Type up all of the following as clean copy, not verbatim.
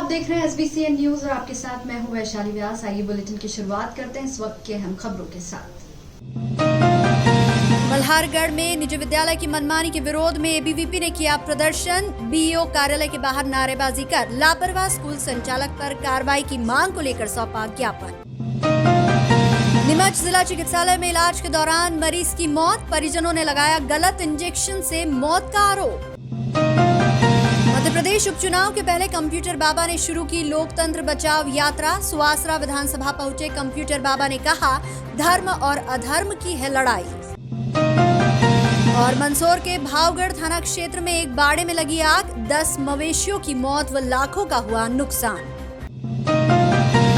देख रहे हैं SBCN न्यूज और आपके साथ मैं हूं वैशाली व्यास। आइए बुलेटिन की शुरुआत करते हैं इस वक्त के अहम खबरों के साथ। मल्हारगढ़ में निजी विद्यालय की मनमानी के विरोध में ABVP ने किया प्रदर्शन। BEO कार्यालय के बाहर नारेबाजी कर लापरवाह स्कूल संचालक पर कार्रवाई की मांग को लेकर सौंपा ज्ञापन। नीमच जिला चिकित्सालय में इलाज के दौरान मरीज की मौत, परिजनों ने लगाया गलत इंजेक्शन से मौत का आरोप। मध्य प्रदेश उपचुनाव के पहले कंप्यूटर बाबा ने शुरू की लोकतंत्र बचाव यात्रा। सुवासरा विधानसभा पहुंचे कंप्यूटर बाबा ने कहा, धर्म और अधर्म की है लड़ाई। और मंदसौर के भावगढ़ थाना क्षेत्र में एक बाड़े में लगी आग, 10 मवेशियों की मौत व लाखों का हुआ नुकसान।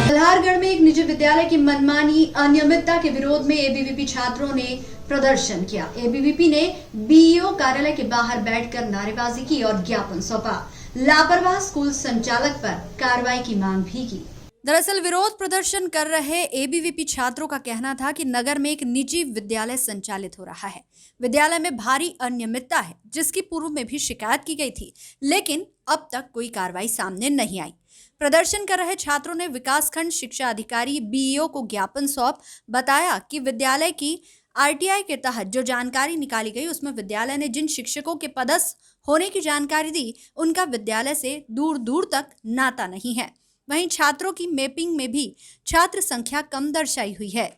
मल्हारगढ़ में एक निजी विद्यालय की मनमानी अनियमितता के विरोध में ABVP छात्रों ने प्रदर्शन किया। ABVP ने BEO कार्यालय के बाहर बैठकर नारेबाजी की और ज्ञापन सौंपा। लापरवाह स्कूल संचालक पर कार्रवाई की मांग भी की। दरअसल विरोध प्रदर्शन कर रहे ABVP छात्रों का कहना था कि नगर में एक निजी विद्यालय संचालित हो रहा है। विद्यालय में भारी अनियमितता है, जिसकी पूर्व में भी शिकायत की गई थी, लेकिन अब तक कोई कार्रवाई सामने नहीं आई। प्रदर्शन कर रहे छात्रों ने विकासखंड शिक्षा अधिकारी BEO को ज्ञापन सौंप बताया कि विद्यालय की RTI के तहत जो जानकारी निकाली गई उसमें विद्यालय ने जिन शिक्षकों के पदस्थ होने की जानकारी दी, उनका विद्यालय से दूर दूर तक नाता नहीं है। वहीं छात्रों की मैपिंग में भी छात्र संख्या कम दर्शाई हुई है,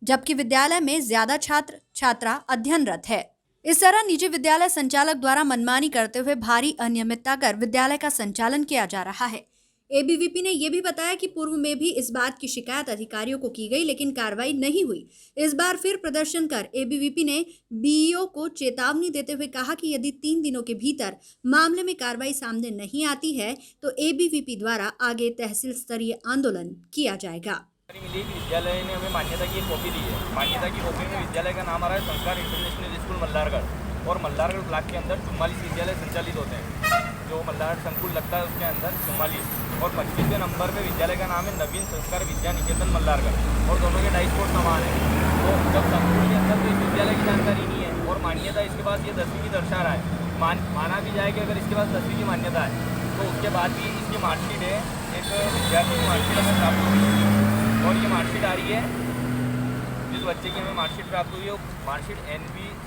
जबकि विद्यालय में ज्यादा छात्र छात्रा अध्ययनरत है। इस तरह निजी विद्यालय संचालक द्वारा मनमानी करते हुए भारी अनियमितता कर विद्यालय का संचालन किया जा रहा है। ABVP ने यह भी बताया कि पूर्व में भी इस बात की शिकायत अधिकारियों को की गई, लेकिन कार्रवाई नहीं हुई। इस बार फिर प्रदर्शन कर ABVP ने BEO को चेतावनी देते हुए कहा कि यदि 3 दिनों के भीतर मामले में कार्रवाई सामने नहीं आती है तो ABVP द्वारा आगे तहसील स्तरीय आंदोलन किया जाएगा। मिली कि विद्यालय ने हमें मान्यता की एक कॉपी दी है। मान्यता की कॉपी में विद्यालय का नाम आ रहा है संस्कार इंटरनेशनल स्कूल मल्हारगढ़, और मल्हारगढ़ ब्लॉक के अंदर 44 विद्यालय संचालित होते हैं। जो मल्हारगढ़ संकुल लगता है उसके अंदर 44, और 25वें नंबर पे विद्यालय का नाम है नवीन संस्कार विद्या निकेतन मल्हारगढ़, और दोनों के 2.5 कोट समान है। तो जब संकुल के अंदर तो इस विद्यालय की जानकारी नहीं है और मान्यता इसके पास ये 10वीं की दर्शा रहा है, माना भी जाए कि अगर इसके पास 10वीं की मान्यता है तो उसके बाद भी इसकी मार्कशीट है, एक विद्यार्थी की मार्कशीट हमें प्राप्त हुई है, और ये मार्कशीट आ रही है जिस बच्चे की हमें मार्कशीट प्राप्त हुई है वो मार्कशीट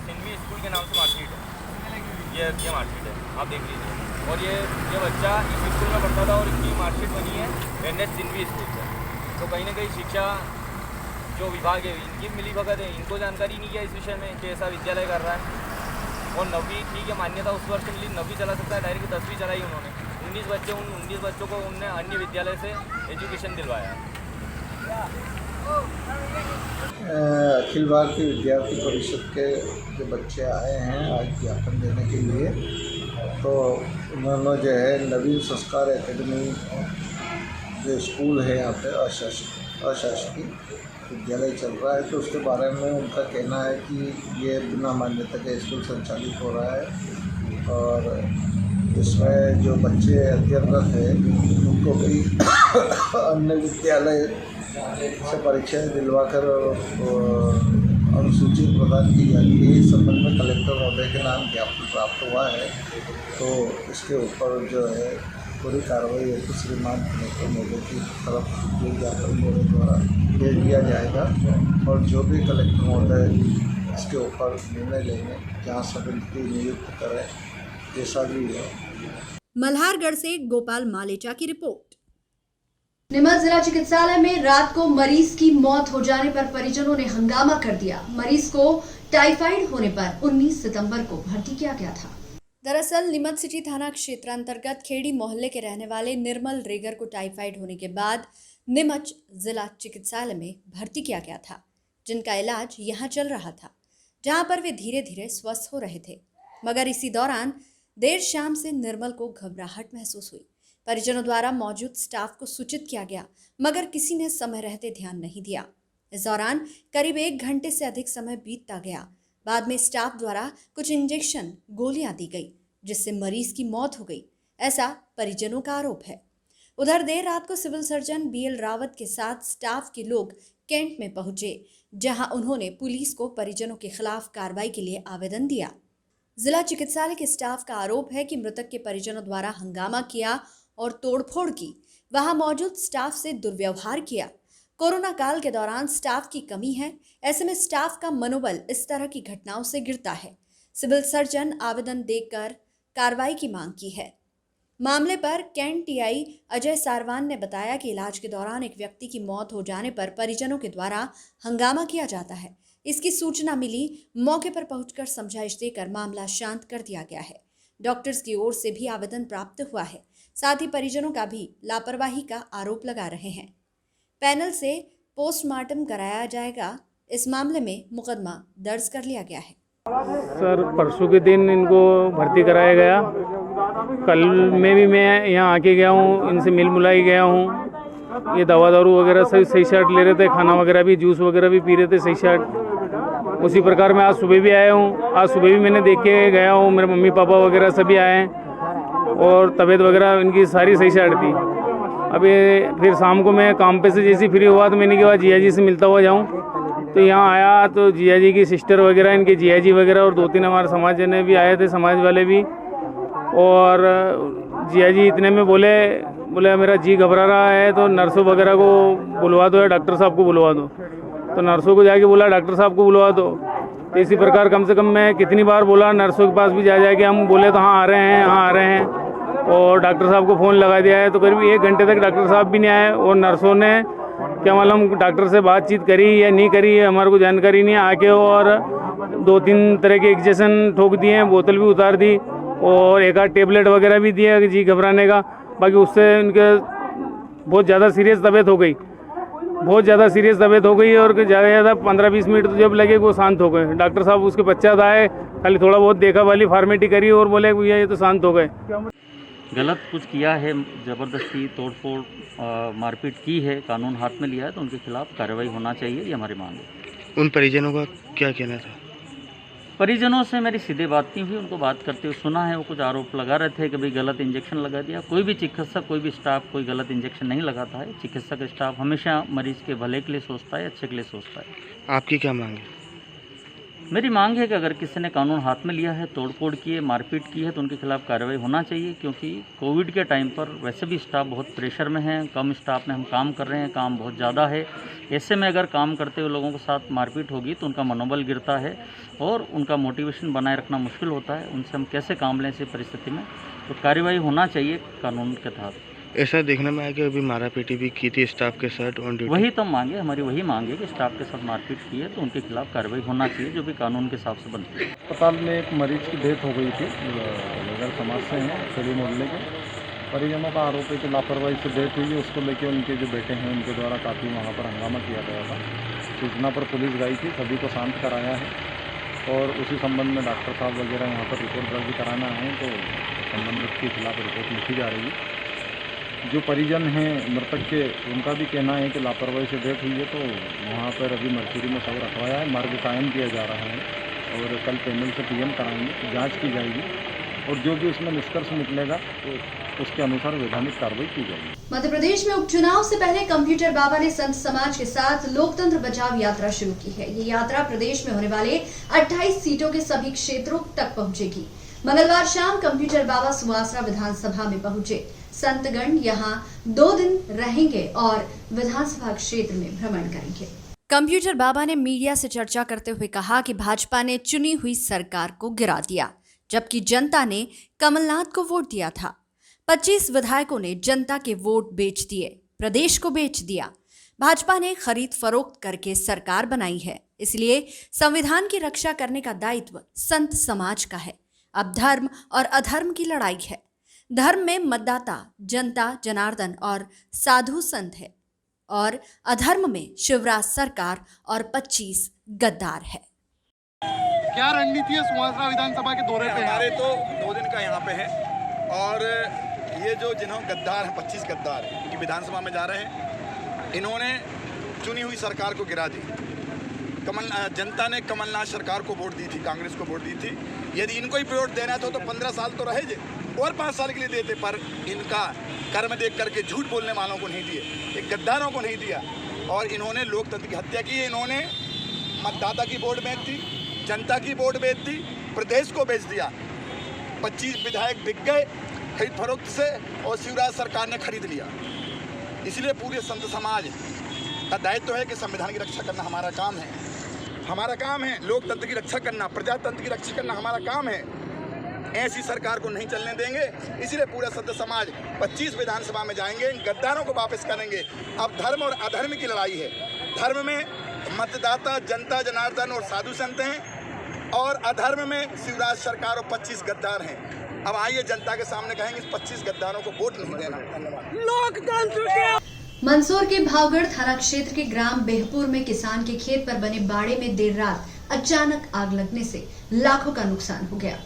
सिनवी स्कूल के नाम से मार्कशीट है। ये मार्कशीट है, आप देख लीजिए। और ये बच्चा इस स्कूल में पढ़ता था और इसकी मार्कशीट बनी है NS सिनवी स्कूल से। तो कहीं ना कहीं शिक्षा जो विभाग है इनकी मिलीभगत है, इनको जानकारी नहीं है इस विषय में कि ऐसा विद्यालय कर रहा है। और 9वीं ठीक है, मान्यता उस वर्ष मिली, 9वीं चला सकता है, डायरेक्ट 10वीं चलाई उन्होंने। 19 बच्चों को उनने अन्य विद्यालय से एजुकेशन दिलवाया। अखिल भारतीय विद्यार्थी परिषद के जो बच्चे आए हैं आज ज्ञापन देने के लिए, तो उन्होंने जो है नवीन संस्कार एकेडमी जो स्कूल है यहाँ पे अशासकीय विद्यालय चल रहा है, तो उसके बारे में उनका कहना है कि ये बिना मान्यता के स्कूल संचालित हो रहा है, और इसमें जो बच्चे अध्ययनरत हैं उनको भी अन्य विद्यालय से परीक्षाएं दिलवाकर अनुसूची प्रदान की जाती है। इस संबंध में कलेक्टर महोदय के नाम ज्ञापन प्राप्त हुआ है, तो इसके ऊपर जो है पूरी कार्रवाई है तो श्रीमान कलेक्टर महोदय की तरफ जो ज्ञापन मेरे द्वारा दे दिया जाएगा, और जो भी कलेक्टर महोदय इसके ऊपर निर्णय लेंगे, जहाँ समिति नियुक्त करें, जैसा भी है। मल्हारगढ़ से गोपाल मालेचा की रिपोर्ट। नीमच जिला चिकित्सालय में रात को मरीज की मौत हो जाने पर परिजनों ने हंगामा कर दिया। मरीज को टाइफाइड होने पर 19 सितंबर को भर्ती किया गया था। दरअसल नीमच सिटी थाना क्षेत्र अंतर्गत खेड़ी मोहल्ले के रहने वाले निर्मल रेगर को टाइफाइड होने के बाद नीमच जिला चिकित्सालय में भर्ती किया गया था, जिनका इलाज यहाँ चल रहा था, जहाँ पर वे धीरे धीरे स्वस्थ हो रहे थे। मगर इसी दौरान देर शाम से निर्मल को घबराहट महसूस हुई। परिजनों द्वारा मौजूद स्टाफ को सूचित किया गया, मगर किसी ने समय रहते ध्यान नहीं दिया। इस दौरान करीब 1 घंटे से अधिक समय बीतता गया। बाद में स्टाफ द्वारा कुछ इंजेक्शन गोलियां दी गई, जिससे मरीज की मौत हो गई, ऐसा परिजनों का आरोप है। उधर देर रात को सिविल सर्जन BL रावत के साथ स्टाफ के लोग कैंट में पहुंचे, जहां उन्होंने पुलिस को परिजनों के खिलाफ कार्रवाई के लिए आवेदन दिया। जिला चिकित्सालय के स्टाफ का आरोप है कि मृतक के परिजनों द्वारा हंगामा किया और तोड़फोड़ की, वहां मौजूद स्टाफ से दुर्व्यवहार किया। कोरोना काल के दौरान स्टाफ की कमी है, ऐसे में स्टाफ का मनोबल इस तरह की घटनाओं से गिरता है। सिविल सर्जन आवेदन देकर कार्रवाई की मांग की है। मामले पर कैंट टीआई अजय सारवान ने बताया कि इलाज के दौरान एक व्यक्ति की मौत हो जाने पर परिजनों के द्वारा हंगामा किया जाता है। इसकी सूचना मिली, मौके पर पहुंचकर समझाइश देकर मामला शांत कर दिया गया है। डॉक्टर्स की ओर से भी आवेदन प्राप्त हुआ है, साथ ही परिजनों का भी लापरवाही का आरोप लगा रहे हैं। पैनल से पोस्टमार्टम कराया जाएगा। इस मामले में मुकदमा दर्ज कर लिया गया है। सर, परसों के दिन इनको भर्ती कराया गया। कल में भी मैं यहाँ आके गया हूँ, इनसे मिल मुलाई गया हूँ। ये दवा दारू वगैरह सही शाट ले रहे थे, खाना वगैरह भी, जूस वगैरह भी पी रहे थे सही शाट। उसी प्रकार मैं आज सुबह भी आया हूँ। आज सुबह भी मैंने देख के गया हूँ, मेरे मम्मी पापा वगैरह सभी आए हैं और तबीयत वगैरह इनकी सारी सही शाट थी। अभी फिर शाम को मैं काम पे से जैसे फ्री हुआ तो मैंने कहा जिया जी से मिलता हुआ जाऊँ। तो यहाँ आया तो जिया जी की सिस्टर वगैरह, इनके जिया जी वगैरह और 2-3 हमारे समाज जने भी आए थे, समाज वाले भी। और जिया जी इतने में बोले मेरा जी घबरा रहा है तो नर्सों वगैरह को बुलवा दो या डॉक्टर साहब को बुलवा दो। तो नर्सों को जाके बोला डॉक्टर साहब को बुलवा दो। तो इसी प्रकार कम से कम मैं कितनी बार बोला, नर्सों के पास भी जाके हम बोले तो हाँ आ रहे हैं, हाँ आ रहे हैं। और डॉक्टर साहब को फ़ोन लगा दिया है तो करीब 1 घंटे तक डॉक्टर साहब भी नहीं आए। और नर्सों ने क्या मालूम डॉक्टर से बातचीत करी या नहीं करी, हमारे को जानकारी नहीं। आके और 2-3 तरह के इंजेक्शन ठोक दिए हैं, बोतल भी उतार दी और एक आध टेबलेट वगैरह भी दिया जी घबराने का। बाकी उससे उनके बहुत ज़्यादा सीरियस तबीयत हो गई, बहुत ज़्यादा सीरियस तबीयत हो गई। और ज़्यादा से ज़्यादा 15-20 मिनट तो जब लगे वो शांत हो गए। डॉक्टर साहब उसके पश्चात आए, खाली थोड़ा बहुत देखा वाली फॉर्मेलिटी करी और बोले भैया ये तो शांत हो गए। गलत कुछ किया है, ज़बरदस्ती तोड़फोड़ मारपीट की है, कानून हाथ में लिया है तो उनके खिलाफ कार्रवाई होना चाहिए, ये हमारी मांग है। उन परिजनों का क्या कहना था? परिजनों से मेरी सीधे बात नहीं हुई, उनको बात करते हुए सुना है। वो कुछ आरोप लगा रहे थे कि भाई गलत इंजेक्शन लगा दिया। कोई भी चिकित्सक, कोई भी स्टाफ कोई गलत इंजेक्शन नहीं लगाता है। चिकित्सक स्टाफ हमेशा मरीज के भले के लिए सोचता है, अच्छे के लिए सोचता है। आपकी क्या मांग है? मेरी मांग है कि अगर किसी ने कानून हाथ में लिया है, तोड़फोड़ की है, मारपीट की है तो उनके खिलाफ कार्रवाई होना चाहिए। क्योंकि कोविड के टाइम पर वैसे भी स्टाफ बहुत प्रेशर में है, कम स्टाफ में हम काम कर रहे हैं, काम बहुत ज़्यादा है। ऐसे में अगर काम करते हुए लोगों के साथ मारपीट होगी तो उनका मनोबल गिरता है और उनका मोटिवेशन बनाए रखना मुश्किल होता है। उनसे हम कैसे काम लें ऐसी परिस्थिति में, तो कार्रवाई होना चाहिए कानून के तहत। ऐसा देखने में आया कि अभी मारापीटी भी की थी स्टाफ के साथ ऑन ड्यूटी। वही तो मांगे, हमारी वही मांग है कि स्टाफ के साथ मारपीट की है तो उनके खिलाफ कार्रवाई होना चाहिए, जो भी कानून के हिसाब से बनती है। अस्पताल में एक मरीज की डेथ हो गई थी, नगर समाज से हैं, सली मोहल्ले के। परिजनों का आरोप है कि लापरवाही से डेथ हुई है। उसको लेकर उनके जो बेटे हैं उनके द्वारा काफ़ी वहाँ पर हंगामा किया गया था। सूचना पर पुलिस गई थी, सभी को शांत कराया है और उसी संबंध में डॉक्टर साहब वगैरह यहाँ पर रिपोर्ट दर्ज कराना है तो संबंधित के खिलाफ रिपोर्ट लिखी जा रही है। जो परिजन हैं मृतक के, उनका भी कहना है कि लापरवाही से डेथ हुई है तो वहाँ पर अभी मर्चुरी में शव रखवाया है, मार्ग कायम किया जा रहा है और कल पैनल से पीएम कराएंगे, जांच की जाएगी और जो भी उसमें निष्कर्ष निकलेगा तो उसके अनुसार वैधानिक कार्रवाई की जाएगी। मध्य प्रदेश में उपचुनाव से पहले कंप्यूटर बाबा ने संत समाज के साथ लोकतंत्र बचाव यात्रा शुरू की है। ये यात्रा प्रदेश में होने वाले 28 सीटों के सभी क्षेत्रों तक पहुंचेगी। मंगलवार शाम कंप्यूटर बाबा सुवासरा विधानसभा में पहुंचे। संतगण यहां 2 दिन रहेंगे और विधानसभा क्षेत्र में भ्रमण करेंगे। कंप्यूटर बाबा ने मीडिया से चर्चा करते हुए कहा कि भाजपा ने चुनी हुई सरकार को गिरा दिया, जबकि जनता ने कमलनाथ को वोट दिया था। 25 विधायकों ने जनता के वोट बेच दिए, प्रदेश को बेच दिया। भाजपा ने खरीद फरोख्त करके सरकार बनाई है, इसलिए संविधान की रक्षा करने का दायित्व संत समाज का है। अब धर्म और अधर्म की लड़ाई है। धर्म में मतदाता, जनता, जनार्दन और साधु संत है और अधर्म में शिवराज सरकार और 25 गद्दार है। क्या रणनीति है सुवासरा विधानसभा के दौरे पे? हमारे तो 2 दिन का यहाँ पे है और ये जो जिन्होंने गद्दार हैं, 25 गद्दार इनकी विधानसभा में जा रहे हैं। इन्होंने चुनी हुई सरकार को गिरा दी। जनता ने कमलनाथ सरकार को वोट दी थी, कांग्रेस को वोट दी थी। यदि इनको ही वोट देना था तो 15 साल तो रहे जे और 5 साल के लिए देते, पर इनका कर्म देख करके झूठ बोलने वालों को नहीं दिए, एक गद्दारों को नहीं दिया और इन्होंने लोकतंत्र की हत्या की है। इन्होंने मतदाता की वोट बेच दी, जनता की वोट बेच दी, प्रदेश को बेच दिया। 25 विधायक बिक गए खरीद फरोख्त से और शिवराज सरकार ने खरीद लिया। इसलिए पूरे संत समाज का दायित्व है कि संविधान की रक्षा करना हमारा काम है। हमारा काम है लोकतंत्र की रक्षा करना, प्रजातंत्र की रक्षा करना हमारा काम है। ऐसी सरकार को नहीं चलने देंगे। इसीलिए पूरा संत समाज 25 विधानसभा में जाएंगे, इन गद्दारों को वापस करेंगे। अब धर्म और अधर्म की लड़ाई है। धर्म में मतदाता, जनता जनार्दन और साधु संत हैं, और अधर्म में शिवराज सरकार और 25 गद्दार हैं। अब आइए जनता के सामने कहेंगे इस 25 गद्दारों को वोट नहीं देना। धन्यवाद। मंदसौर के भावगढ़ थाना क्षेत्र के ग्राम बेहपुर में किसान के खेत पर बने बाड़े में देर रात अचानक आग लगने से लाखों का नुकसान हो गया।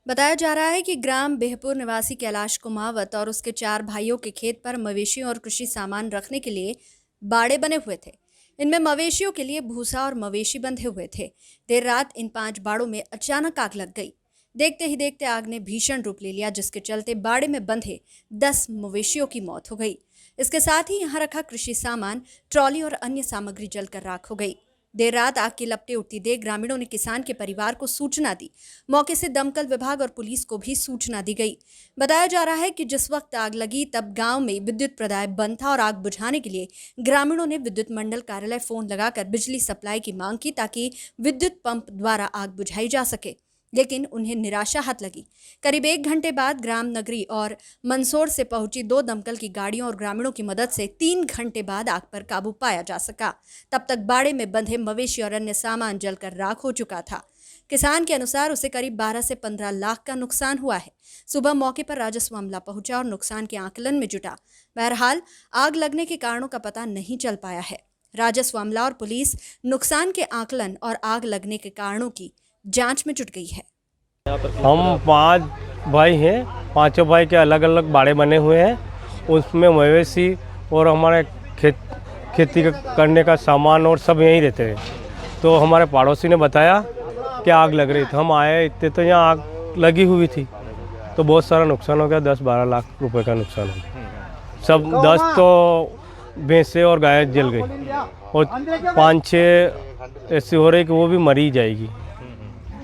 बताया जा रहा है कि ग्राम बेहपुर निवासी कैलाश कुमावत और उसके 4 भाइयों के खेत पर मवेशियों और कृषि सामान रखने के लिए बाड़े बने हुए थे। इनमें मवेशियों के लिए भूसा और मवेशी बंधे हुए थे। देर रात इन 5 बाड़ों में अचानक आग लग गई। देखते ही देखते आग ने भीषण रूप ले लिया, जिसके चलते बाड़े में बंधे 10 मवेशियों की मौत हो गई। इसके साथ ही यहाँ रखा कृषि सामान, ट्रॉली और अन्य सामग्री जलकर राख हो गई। देर रात आग की लपटें उठती देख ग्रामीणों ने किसान के परिवार को सूचना दी। मौके से दमकल विभाग और पुलिस को भी सूचना दी गई। बताया जा रहा है कि जिस वक्त आग लगी तब गांव में विद्युत प्रदाय बंद था और आग बुझाने के लिए ग्रामीणों ने विद्युत मंडल कार्यालय फोन लगाकर बिजली सप्लाई की मांग की ताकि विद्युत पंप द्वारा आग बुझाई जा सके, लेकिन उन्हें निराशा हाथ लगी। करीब 1 घंटे बाद ग्राम नगरी और मंदसौर से पहुंची 2 दमकल की गाड़ियों और ग्रामीणों की मदद से 3 घंटे बाद आग पर काबू पाया जा सका। तब तक बाड़े में बंधे मवेशी और अन्य सामान जलकर राख हो चुका था। किसान के अनुसार उसे करीब 12 से 15 लाख का नुकसान हुआ है। सुबह मौके पर राजस्व अमला पहुंचा और नुकसान के आकलन में जुटा। बहरहाल आग लगने के कारणों का पता नहीं चल पाया है। राजस्व अमला और पुलिस नुकसान के आकलन और आग लगने के कारणों की जांच में जुट गई है। हम 5 भाई हैं, 5 भाई के अलग अलग बाड़े बने हुए हैं। उसमें मवेशी और हमारे खेती करने का सामान और सब यहीं रहते हैं। तो हमारे पड़ोसी ने बताया कि आग लग रही थी। हम आए इतने तो यहाँ आग लगी हुई थी, तो बहुत सारा नुकसान हो गया। 10-12 लाख रुपए का नुकसान हो गया। सब 10 तो भैंसें और गाय जल गई और 5-6 ऐसी हो रही कि वो भी मरी जाएगी।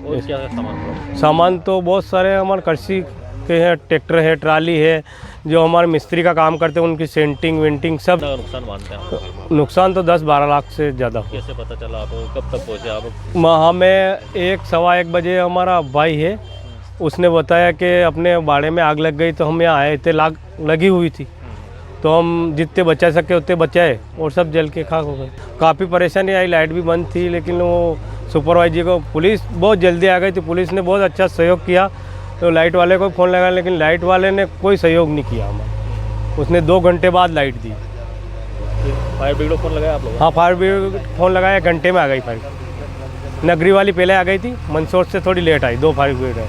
और क्या है सामान तो बहुत सारे हमारे कृषि के हैं, ट्रैक्टर है, ट्राली है, जो हमारे मिस्त्री का काम करते हैं उनकी सेंटिंग वेंटिंग सब। नुकसान मानते हैं? नुकसान तो 10-12 लाख से ज़्यादा। कैसे पता चला आपको? कब तक पहुँचे आप? हमें 1-1:15 बजे हमारा भाई है, उसने बताया कि अपने बाड़े में आग लग गई। तो हम यहाँ आए थे, आग लगी हुई थी, तो हम जितने बचा सके उतने बचाए और सब जल के खाक हो गए। काफ़ी परेशानी आई, लाइट भी बंद थी, लेकिन वो सुपरवाइजर को पुलिस बहुत जल्दी आ गई थी। पुलिस ने बहुत अच्छा सहयोग किया, तो लाइट वाले को फ़ोन लगाया, लेकिन लाइट वाले ने कोई सहयोग नहीं किया हमारा। उसने 2 घंटे बाद लाइट दी। फायर ब्रिगेड को फ़ोन लगाया आप लोग? हाँ, फायर ब्रिगेड फ़ोन लगाया, घंटे में आ गई फायर। नगरी वाली पहले आ गई थी, मंदसौर से थोड़ी लेट आई। 2 फायर ब्रिगेड है।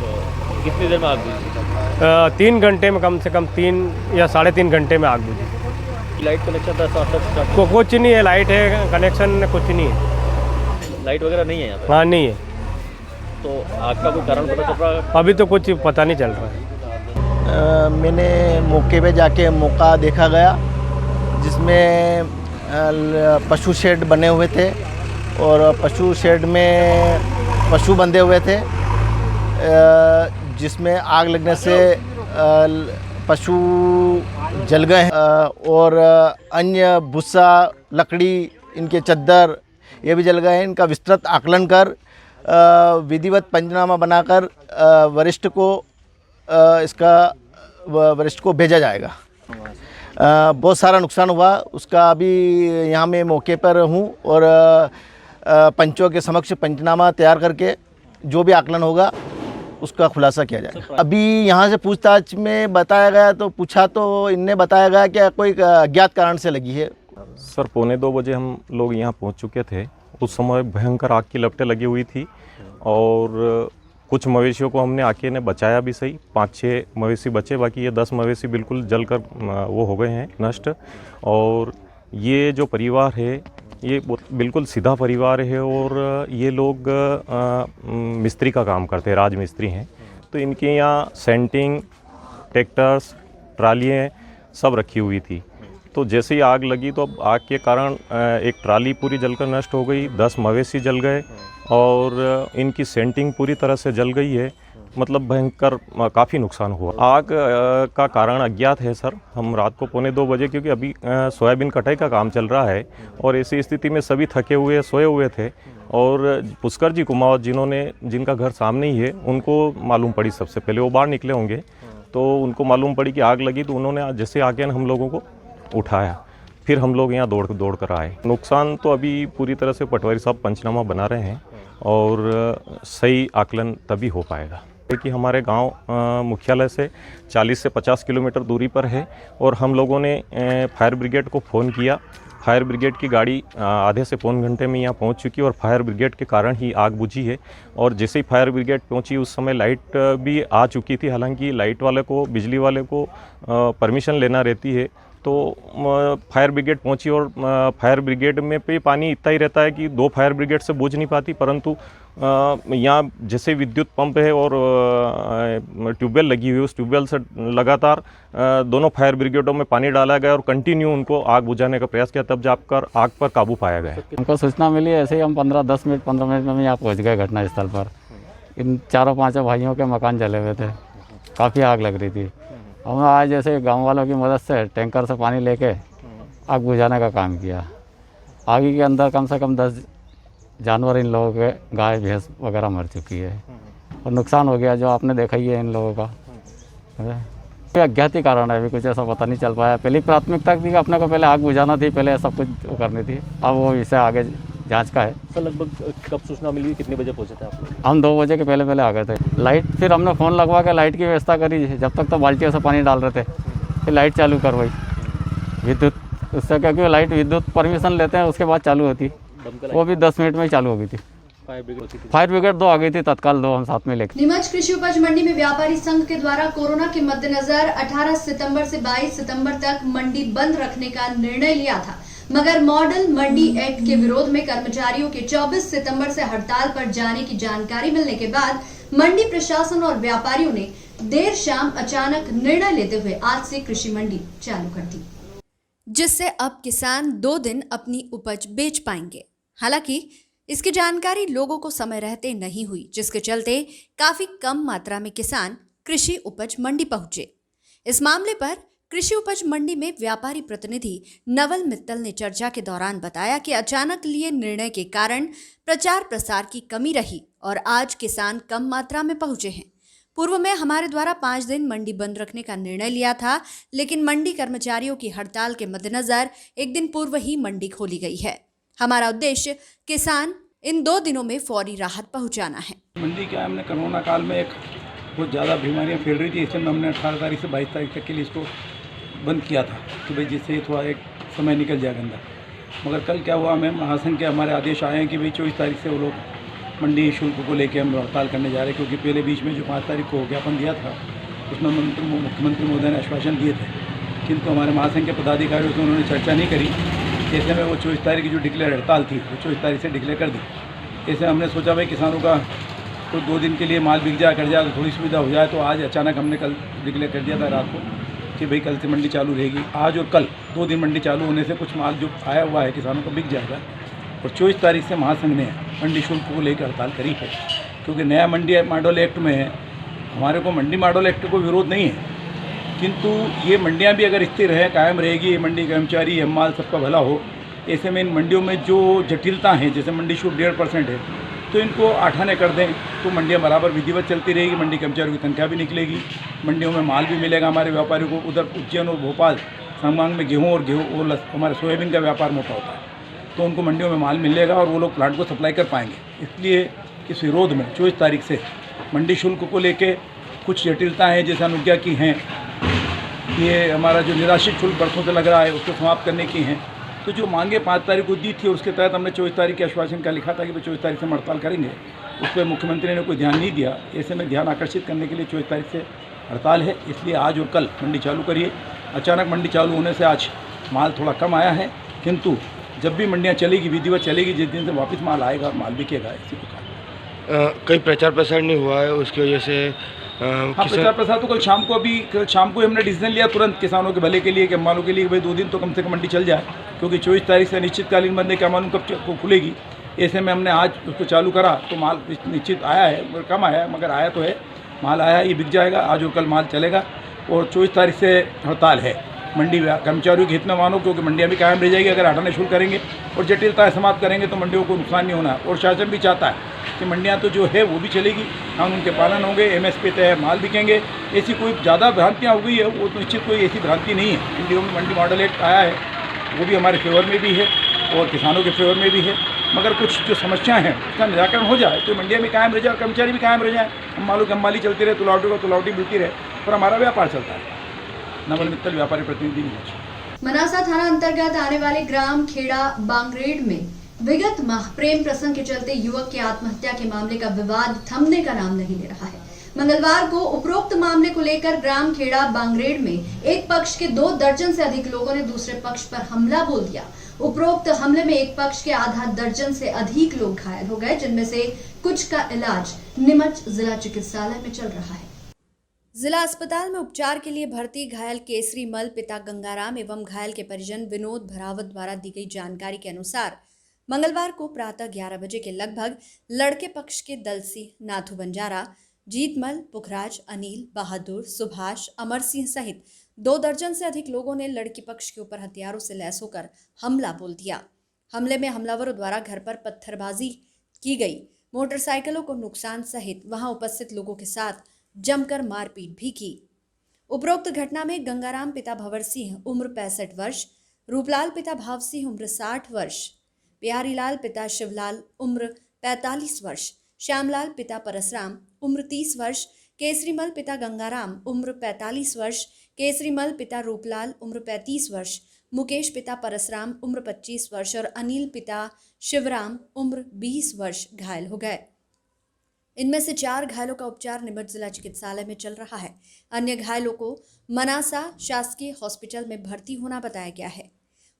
तो कितनी देर में आग बुझी? 3 घंटे में, कम से कम 3 या 3.5 घंटे में आग बुझी। लाइट कनेक्शन था? कुछ नहीं है, लाइट है, कनेक्शन कुछ नहीं है। लाइट वगैरह नहीं है यहाँ पे? हाँ, नहीं है। तो आग का कोई कारण पता चल रहा है? अभी तो कुछ पता नहीं चल रहा है। मैंने मौके पे जाके मौका देखा गया, जिसमें पशु शेड बने हुए थे और पशु शेड में पशु बंधे हुए थे, जिसमें आग लगने से पशु जल गए और अन्य भूसा, लकड़ी, इनके चद्दर ये भी जल गए हैं। इनका विस्तृत आकलन कर विधिवत पंचनामा बनाकर वरिष्ठ को भेजा जाएगा। बहुत सारा नुकसान हुआ उसका। अभी यहाँ मैं मौके पर हूँ और पंचों के समक्ष पंचनामा तैयार करके जो भी आकलन होगा उसका खुलासा किया जाएगा। अभी यहाँ से पूछताछ में बताया गया, तो पूछा तो इनने बताया गया कि कोई अज्ञात कारण से लगी है। सर 1:45 बजे हम लोग यहाँ पहुँच चुके थे। उस समय भयंकर आग की लपटें लगी हुई थी और कुछ मवेशियों को हमने आके ने बचाया भी सही। 5-6 मवेशी बचे, बाकी ये 10 मवेशी बिल्कुल जलकर वो हो गए हैं नष्ट। और ये जो परिवार है ये बिल्कुल सीधा परिवार है और ये लोग मिस्त्री का काम करते हैं, राजमिस्त्री हैं। तो इनके यहाँ सेंटिंग, ट्रैक्टर्स, ट्रालियाँ सब रखी हुई थी। तो जैसे ही आग लगी तो अब आग के कारण एक ट्राली पूरी जलकर नष्ट हो गई, 10 मवेशी जल गए और इनकी सेंटिंग पूरी तरह से जल गई है। मतलब भयंकर काफ़ी नुकसान हुआ। आग का कारण अज्ञात है सर। हम रात को 1:45 बजे, क्योंकि अभी सोयाबीन कटाई का काम चल रहा है और ऐसी स्थिति में सभी थके हुए सोए हुए थे और पुष्कर जी कुमावत जिनका घर सामने ही है, उनको मालूम पड़ी सबसे पहले। वो बाहर निकले होंगे तो उनको मालूम पड़ी कि आग लगी, तो उन्होंने जैसे आके हम लोगों को उठाया, फिर हम लोग यहाँ दौड़ कर आए। नुकसान तो अभी पूरी तरह से पटवारी साहब पंचनामा बना रहे हैं और सही आकलन तभी हो पाएगा। कि हमारे गांव मुख्यालय से 40 से 50 किलोमीटर दूरी पर है और हम लोगों ने फायर ब्रिगेड को फ़ोन किया। फायर ब्रिगेड की गाड़ी आधे से पौन घंटे में यहाँ पहुँच चुकी और फायर ब्रिगेड के कारण ही आग बुझी है। और जैसे ही फायर ब्रिगेड पहुँची उस समय लाइट भी आ चुकी थी। हालांकि लाइट वाले को, बिजली वाले को परमिशन लेना रहती है, तो फायर ब्रिगेड पहुंची और फायर ब्रिगेड में पे पानी इतना ही रहता है कि 2 फायर ब्रिगेड से बुझ नहीं पाती, परंतु यहाँ जैसे विद्युत पंप है और ट्यूबवेल लगी हुई है, उस ट्यूबवेल से लगातार दोनों फायर ब्रिगेडों में पानी डाला गया और कंटिन्यू उनको आग बुझाने का प्रयास किया, तब जाकर आग पर काबू पाया गया। हमको सूचना मिली, ऐसे ही हम 15 मिनट में यहाँ पहुँच गए घटनास्थल पर। इन 4-5 भाइयों के मकान जले हुए थे, काफ़ी आग लग रही थी। हम आज जैसे गांव वालों की मदद से टैंकर से पानी लेके आग बुझाने का काम किया। आग के अंदर कम से कम 10 जानवर, इन लोगों के गाय भैंस वगैरह मर चुकी है और नुकसान हो गया जो आपने देखा ही है इन लोगों का। कोई अज्ञात कारण है, अभी कुछ ऐसा पता नहीं चल पाया। पहली प्राथमिकता थी कि अपने को पहले आग बुझाना थी, पहले सब कुछ वो करनी थी। अब वो इसे आगे जांच का है। सर लगभग कब सूचना मिली, कितने बजे पहुंचे थे आप लोग? हम 2 बजे के पहले आ गए थे। लाइट फिर हमने फ़ोन लगवा के लाइट की व्यवस्था करी, जब तक तो बाल्टियों से पानी डाल रहे थे। फिर लाइट चालू करवाई विद्युत, उससे क्योंकि लाइट विद्युत परमिशन लेते हैं उसके बाद चालू होती, वो भी 10 मिनट में ही चालू हो गई थी। फायर ब्रिगेड 2 आ गई थी, तत्काल 2 हम साथ में लेकर। नीमच कृषि उपज मंडी में व्यापारी संघ के द्वारा कोरोना के मद्देनजर 18 सितंबर से 22 सितंबर तक मंडी बंद रखने का निर्णय लिया था, मगर मॉडल मंडी एक्ट के विरोध में कर्मचारियों के 24 सितंबर से हड़ताल पर जाने की जानकारी मिलने के बाद मंडी प्रशासन और व्यापारियों ने देर शाम अचानक निर्णय लेते हुए आज से कृषि मंडी चालू कर दी, जिससे अब किसान 2 दिन अपनी उपज बेच पाएंगे। हालांकि इसकी जानकारी लोगों को समय रहते नहीं हुई, जिसके चलते काफी कम मात्रा में किसान कृषि उपज मंडी पहुंचे। इस मामले पर कृषि उपज मंडी में व्यापारी प्रतिनिधि नवल मित्तल ने चर्चा के दौरान बताया कि अचानक लिए निर्णय के कारण प्रचार प्रसार की कमी रही और आज किसान कम मात्रा में पहुंचे हैं। पूर्व में हमारे द्वारा 5 दिन मंडी बंद रखने का निर्णय लिया था, लेकिन मंडी कर्मचारियों की हड़ताल के मद्देनजर 1 दिन पूर्व ही मंडी खोली गई है। हमारा उद्देश्य किसान इन 2 दिनों में फौरी राहत पहुंचाना है। मंडी क्या, हमने कोरोना काल में एक बहुत ज़्यादा बीमारियां फैल रही थी, इसलिए हमने 18 तारीख से 22 तारीख तक के लिए इसको बंद किया था कि भाई जिससे थोड़ा एक समय निकल जाए गंदा। मगर कल क्या हुआ, हमें महासंघ के हमारे आदेश आए हैं कि भाई 24 तारीख से वो लोग मंडी शुल्क को लेकर हम हड़ताल करने जा रहे हैं, क्योंकि पहले बीच में जो 5 तारीख को ज्ञापन दिया था उसमें मुख्यमंत्री महोदय ने आश्वासन दिए थे, किंतु हमारे महासंघ के पदाधिकारियों से उन्होंने चर्चा नहीं करी। ऐसे में वो 24 तारीख की जो डिक्लेयर हड़ताल थी वो 24 तारीख से डिक्लेयर कर दी। ऐसे हमने सोचा भाई किसानों का तो 2 दिन के लिए माल बिक जाए, कर जाए तो थोड़ी सुविधा हो जाए, तो आज अचानक हमने कल डिक्लेयर कर दिया था रात को कि भाई कल से मंडी चालू रहेगी। आज और कल 2 दिन मंडी चालू होने से कुछ माल जो आया हुआ है किसानों को बिक जाएगा। और 24 तारीख से महासंघ ने मंडी शुल्क को लेकर हड़ताल करी है, क्योंकि नया मंडी मॉडल एक्ट में है। हमारे को मंडी मॉडल एक्ट को विरोध नहीं है, किंतु ये मंडियाँ भी अगर स्थिर है, कायम रहेगी, मंडी कर्मचारी एम माल सबका भला हो, ऐसे में इन मंडियों में जो जटिलता हैं, जैसे मंडी शुल्क 1.5% है, तो इनको 8 आने कर दें तो मंडियाँ बराबर विधिवत चलती रहेगी, मंडी कर्मचारियों की तनख्वाह भी निकलेगी, मंडियों में माल भी मिलेगा हमारे व्यापारियों को। उधर उज्जैन और भोपाल संभाग में गेहूँ और हमारे सोयाबीन का व्यापार मोटा होता है, तो उनको मंडियों में माल मिलेगा और वो लोग प्लांट को सप्लाई कर पाएंगे। इसलिए इस विरोध में 24 तारीख से मंडी शुल्क को लेके कुछ जटिलता है, जैसे अनुज्ञा की हैं, ये हमारा जो निराश्रित शुल्क बरसों से लग रहा है उसको समाप्त करने की हैं। तो जो मांगे 5 तारीख को दी थी और उसके तहत हमने 24 तारीख के आश्वासन का लिखा था कि 24 तारीख से हम हड़ताल करेंगे, उस पर मुख्यमंत्री ने कोई ध्यान नहीं दिया। ऐसे में ध्यान आकर्षित करने के लिए 24 तारीख से हड़ताल है, इसलिए आज और कल मंडी चालू करिए। अचानक मंडी चालू होने से आज माल थोड़ा कम आया है, किंतु जब भी मंडियाँ चलेगी, विधिवत चलेगी, जिस दिन से वापस माल आएगा माल बिकेगा। इसी प्रकार कहीं प्रचार प्रसार नहीं हुआ है उसकी वजह से हाँ, प्रचार प्रसार तो कल शाम को हमने डिसीजन लिया तुरंत किसानों के भले के लिए, कि मालों के लिए, भाई 2 दिन तो कम से कम मंडी चल जाए, क्योंकि 24 तारीख से निश्चितकालीन बंद है, क्या मालूम कब खुलेगी। ऐसे में हमने आज उसको चालू करा तो माल निश्चित आया है, कम आया है, मगर आया तो है। माल आया ये बिक जाएगा, आज और कल माल चलेगा। और 24 तारीख से हड़ताल है मंडी कर्मचारियों के हित में मानो, क्योंकि मंडियाँ भी कायम रह जाएगी अगर हटाने शुरू करेंगे और जटिलताएँ समाप्त करेंगे तो मंडियों को नुकसान नहीं होना। और शासन भी चाहता है कि मंडियाँ तो जो है वो भी चलेगी, कानून के पालन होंगे, MSP तय है, माल बिकेंगे। ऐसी कोई ज़्यादा भ्रांतियाँ हो गई है वो तो निश्चित कोई ऐसी भ्रांति नहीं है। इंडिया में मंडी मॉडल एक्ट आया है, वो भी हमारे फेवर में भी है और किसानों के फेवर में भी है, मगर कुछ जो समस्याएं हैं उसका निराकरण हो जाए तो मंडिया में कायम रह जाए और कर्मचारी भी कायम रह जाए। हम मालूम हमाली चलती रहे, तुलावटी को तुलावटी मिलती रहे और हमारा व्यापार चलता है। नवल मित्तल व्यापारी प्रतिनिधि नीमच। मनासा थाना अंतर्गत आने वाले ग्राम खेड़ा बांगरेड में विगत माह प्रेम प्रसंग के चलते युवक की आत्महत्या के मामले का विवाद थमने का नाम नहीं ले रहा है। मंगलवार को उपरोक्त मामले को लेकर ग्राम खेड़ा बांगरेड में एक पक्ष के 2 दर्जन से अधिक लोगों ने दूसरे पक्ष पर हमला बोल दिया। उपरोक्त हमले में एक पक्ष के आधा दर्जन से अधिक लोग घायल हो गए, जिनमें से कुछ का इलाज नीमच जिला चिकित्सालय में चल रहा है। जिला अस्पताल में उपचार के लिए भर्ती घायल केसरी मल पिता गंगाराम एवं घायल के परिजन विनोद भरावत द्वारा दी गई जानकारी के अनुसार मंगलवार को प्रातः 11 बजे के लगभग लड़के पक्ष के दलसी, नाथू बंजारा, जीतमल, पुखराज, अनिल, बहादुर, सुभाष, अमर सिंह सहित 2 दर्जन से अधिक लोगों ने लड़की पक्ष के ऊपर हथियारों से लैस होकर हमला बोल दिया। हमले में हमलावरों द्वारा घर पर पत्थरबाजी की गई, मोटरसाइकिलों को नुकसान सहित वहां उपस्थित लोगों के साथ जमकर मारपीट भी की। उपरोक्त घटना में गंगाराम पिता भंवर सिंह उम्र 65 वर्ष, रूपलाल पिता भाव सिंह उम्र 60 वर्ष, प्यारीलाल पिता शिवलाल उम्र 45 वर्ष, श्यामलाल पिता परसराम उम्र 30 वर्ष, केसरीमल पिता गंगाराम उम्र 45 वर्ष, केसरीमल पिता रूपलाल उम्र 35 वर्ष, मुकेश पिता परसराम उम्र 25 वर्ष और अनिल पिता शिवराम उम्र 20 वर्ष घायल हो गए। इनमें से 4 घायलों का उपचार नीमच जिला चिकित्सालय में चल रहा है। अन्य घायलों को मनासा शासकीय हॉस्पिटल में भर्ती होना बताया गया है।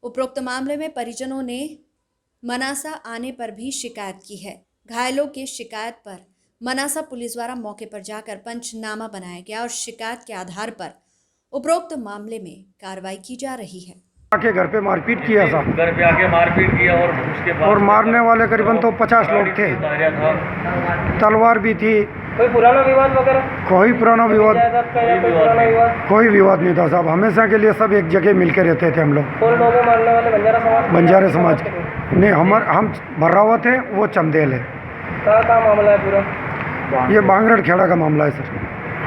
उपरोक्त मामले में परिजनों ने मनासा आने पर भी शिकायत की है। घायलों के शिकायत पर मनासा पुलिस द्वारा मौके पर जाकर पंचनामा बनाया गया और शिकायत के आधार पर उपरोक्त मामले में कार्रवाई की जा रही है। आके घर पे मारपीट किया था, घर पे आके मारपीट किया और उसके बाद और मारने वाले करीबन तो 50 लोग थे, तलवार भी थी। कोई पुराना विवाद वगैरह? कोई पुराना विवाद कोई विवाद नहीं था साहब। हमेशा के लिए सब एक जगह मिलकर रहते थे हम लोग। कौन लोग मारने वाले? बंजारे समाज के नहीं, हम भर्रावत है, वो चंदेल है। क्या मामला है पूरा? ये बांगरेड खेड़ा का मामला है सर।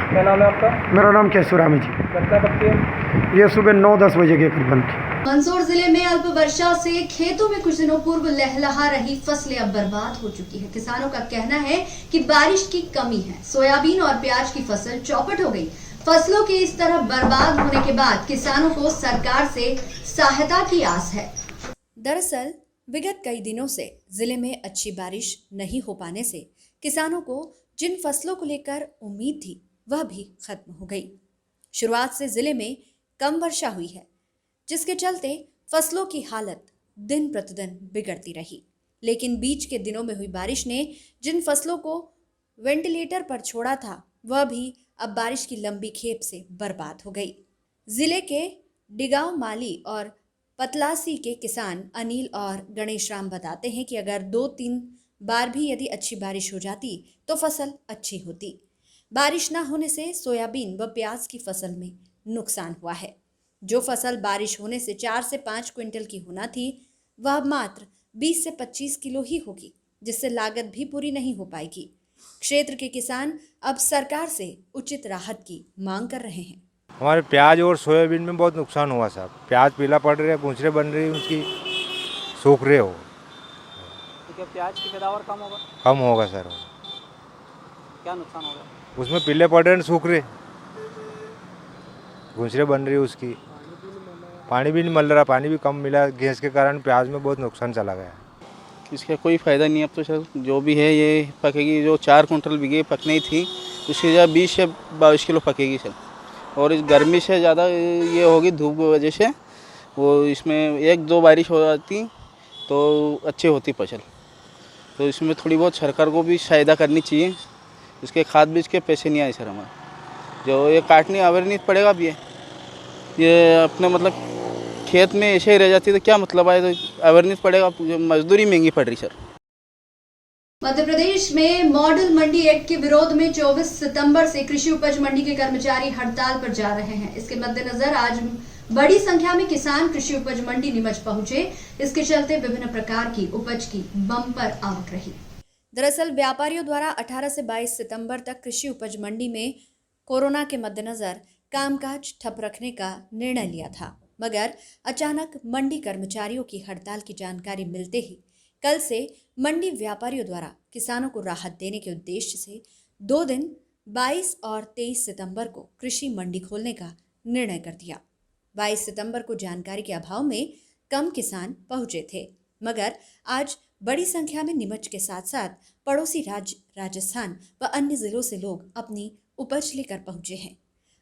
क्या नाम है आपका? मेरा नाम केशुरामी जी। घटना कब की है? ये सुबह 9-10 बजे के करीबन थी। मंदसौर जिले में अल्प वर्षा से खेतों में कुछ दिनों पूर्व लहलहा रही फसलें अब बर्बाद हो चुकी है। किसानों का कहना है कि बारिश की कमी है। सोयाबीन और प्याज की फसल चौपट हो गई। फसलों के इस तरह बर्बाद होने के बाद किसानों को सरकार से सहायता की आस है। दरअसल विगत कई दिनों से जिले में अच्छी बारिश नहीं हो पाने से किसानों को जिन फसलों को लेकर उम्मीद थी वह भी खत्म हो गई। शुरुआत से जिले में कम वर्षा हुई है, जिसके चलते फसलों की हालत दिन प्रतिदिन बिगड़ती रही। लेकिन बीच के दिनों में हुई बारिश ने जिन फसलों को वेंटिलेटर पर छोड़ा था वह भी अब बारिश की लंबी खेप से बर्बाद हो गई। जिले के डिगांव माली और पतलासी के किसान अनिल और गणेश राम बताते हैं कि अगर 2-3 बार भी यदि अच्छी बारिश हो जाती तो फसल अच्छी होती। बारिश न होने से सोयाबीन व प्याज की फसल में नुकसान हुआ है। जो फसल बारिश होने से 4 से 5 क्विंटल की होना थी वह मात्र 20 से 25 किलो ही होगी, जिससे लागत भी पूरी नहीं हो पाएगी। क्षेत्र के किसान अब सरकार से उचित राहत की मांग कर रहे हैं। हमारे प्याज और सोयाबीन में बहुत नुकसान हुआ साहब। प्याज पीला पड़ रहा है, पूंछड़े बन रही, उसकी सूख रहे हो। तो क्या प्याज की पैदावार कम होगा? कम होगा सर। क्या नुकसान होगा? उसमें पीले पड़ रहे हैं, सूख रहे, घुंसरे बन रही, उसकी पानी भी नहीं मिल रहा, पानी भी कम मिला। गैस के कारण प्याज में बहुत नुकसान चला गया। इसका कोई फ़ायदा नहीं। अब तो सर जो भी है ये पकेगी। जो 4 कुंटल बिगे पकनी थी उसकी जगह 20 से 22 किलो पकेगी सर। और इस गर्मी से ज़्यादा ये होगी धूप की वजह से। वो इसमें 1-2 बारिश हो जाती तो अच्छी होती फसल। तो इसमें थोड़ी बहुत सरकार को भी सहायता करनी चाहिए। इसके खाद बीज के पैसे नहीं आए सर हमारे। जो ये काटने अवेयरनेस पड़ेगा भी है। ये अपने मतलब खेत में ऐसे ही रह जाती तो क्या मतलब है? तो अवेयरनेस पड़ेगा। मजदूरी महंगी पड़ रही सर। मध्य प्रदेश में मॉडल मंडी एक्ट के विरोध में 24 सितंबर से कृषि उपज मंडी के कर्मचारी हड़ताल पर जा रहे हैं। इसके मद्देनजर आज बड़ी संख्या में किसान कृषि उपज मंडी नीमच पहुंचे। इसके चलते विभिन्न प्रकार की उपज की बम्पर आवक रही। दरअसल व्यापारियों द्वारा 18 से 22 सितंबर तक कृषि उपज मंडी में कोरोना के मद्देनजर कामकाज ठप रखने का निर्णय लिया था, मगर अचानक मंडी कर्मचारियों की हड़ताल की जानकारी मिलते ही कल से मंडी व्यापारियों द्वारा किसानों को राहत देने के उद्देश्य से 2 दिन 22 और 23 सितंबर को कृषि मंडी खोलने का निर्णय कर दिया। 22 सितंबर को जानकारी के अभाव में कम किसान पहुंचे थे, मगर आज बड़ी संख्या में नीमच के साथ साथ पड़ोसी राज्य राजस्थान व अन्य जिलों से लोग अपनी उपज लेकर पहुंचे हैं।